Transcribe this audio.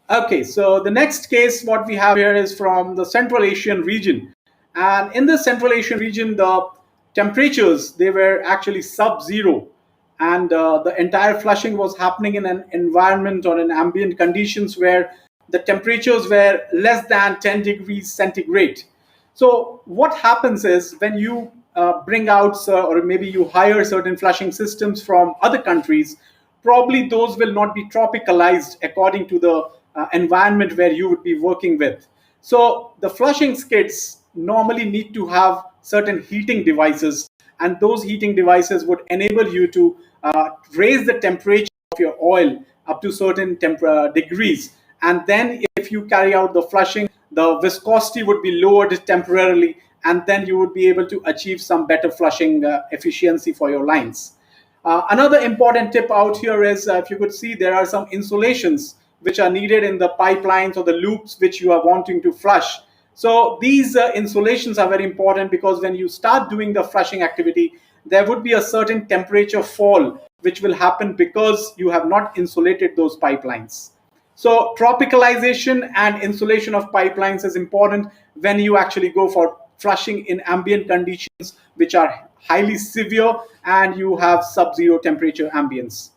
Okay, so the next case, what we have here is from the Central Asian region. And in the Central Asian region, the temperatures, they were actually sub-zero. And the entire flushing was happening in an environment or in ambient conditions where the temperatures were less than 10 degrees centigrade. So what happens is when you bring out or maybe you hire certain flushing systems from other countries, probably those will not be tropicalized according to the environment where you would be working with. So the flushing skids normally need to have certain heating devices, and those heating devices would enable you to raise the temperature of your oil up to certain degrees. And then if you carry out the flushing, the viscosity would be lowered temporarily, and then you would be able to achieve some better flushing efficiency for your lines. Another important tip out here is if you could see, there are some insulations which are needed in the pipelines or the loops which you are wanting to flush. So these insulations are very important because when you start doing the flushing activity, there would be a certain temperature fall which will happen because you have not insulated those pipelines. So tropicalization and insulation of pipelines is important when you actually go for flushing in ambient conditions which are highly severe and you have sub-zero temperature ambience.